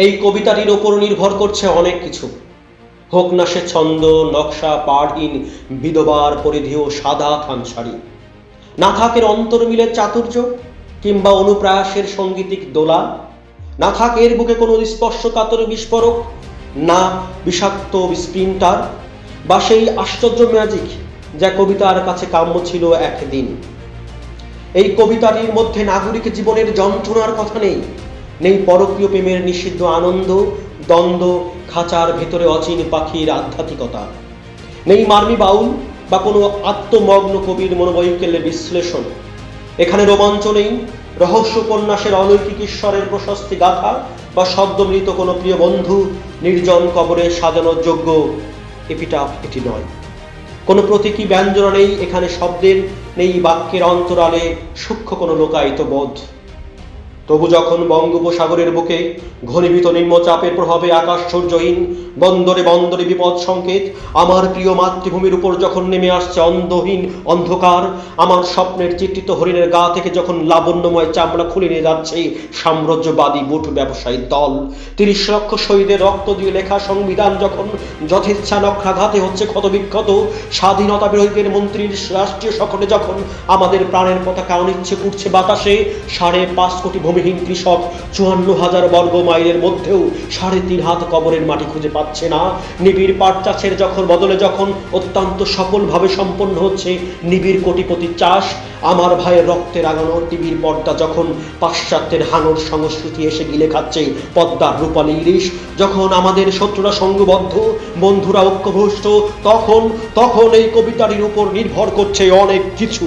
এই কবিতাটির ওপর নির্ভর করছে অনেক কিছু, হোক না সে ছন্দ, নকশা, পাড়হীন বিধবার পরিধেয় সাদা থান শাড়ি, না থাকের অন্তর্মিলের চাতুর্য কিংবা অনুপ্রাসের সঙ্গীতিক দোলা, না থাকে এর বুকে কোনো স্পর্শকাতর বিস্ফোরক, না বিষাক্ত স্প্রিন্টার বা সেই আশ্চর্য ম্যাজিক যা কবিতার কাছে কাম্য ছিল একদিন। এই কবিতাটির মধ্যে নাগরিক জীবনের যন্ত্রণার কথা নেই, নেই পরকীয় প্রেমের নিষিদ্ধ আনন্দ, দ্বন্দ্ব, খাঁচার ভেতরে অচিন পাখির আধ্যাত্মিকতা, নেই মার্মি বাউল বা কোনো আত্মমগ্ন কবির মনোবৈকল্যের বিশ্লেষণ। এখানে রোমাঞ্চ নেই, রহস্য উপন্যাসের অলৌকিক ঈশ্বরের প্রশস্তি গাথা বা সদ্যমৃত কোনো প্রিয় বন্ধু নির্জন কবরে সাজানোর যোগ্য এপিটাফ এটি নয়। কোনো প্রতীকী ব্যঞ্জনা নেই এখানে শব্দের, নেই বাক্যের অন্তরালে সূক্ষ্ম কোনো লোকায়িত বোধ। তবু যখন বঙ্গোপসাগরের বুকে ঘনীভূত নিম্নচাপের প্রভাবে আকাশচর্যহীন বন্দরে বন্দরে বিপদ সংকেত, আমার প্রিয় মাতৃভূমির উপর যখন নেমে আসছে অন্ধহীন অন্ধকার, আমার স্বপ্নের চিত্রিত হরিণের গা থেকে যখন লাবণ্যময় চামড়া খুলে নিয়ে যাচ্ছে সাম্রাজ্যবাদী বুট ব্যবসায়ীর দল, ৩০ লক্ষ শহীদের রক্ত দিয়ে লেখা সংবিধান যখন যথেচ্ছা নক্ষাঘাতে হচ্ছে ক্ষতবিক্ষত, স্বাধীনতা বিরোধীদের মন্ত্রীর রাষ্ট্রীয় সকলে যখন আমাদের প্রাণের পতাকা অনিচ্ছে উঠছে বাতাসে, ৫.৫ কোটি ভূমিহীন কৃষক ৫৪,০০০ বর্গ মাইলের মধ্যেও ৩.৫ হাত কবরের মাটি খুঁজে পাচ্ছে না, নিবিড় পাট চাষের যখন বদলে যখন অত্যন্ত সফলভাবে সম্পন্ন হচ্ছে নিবিড় কোটিপতি চাষ, আমার ভাইয়ের রক্তে রাঙানো টিভির পর্দা যখন পাশ্চাত্যের হাঙর সংস্কৃতি এসে গিলে খাচ্ছে পদ্মার রূপালী ইলিশ, যখন আমাদের শত্রুরা সঙ্গবদ্ধ, বন্ধুরা ঐক্যভ্রষ্ট, তখন এই কবিতাটির উপর নির্ভর করছে অনেক কিছু।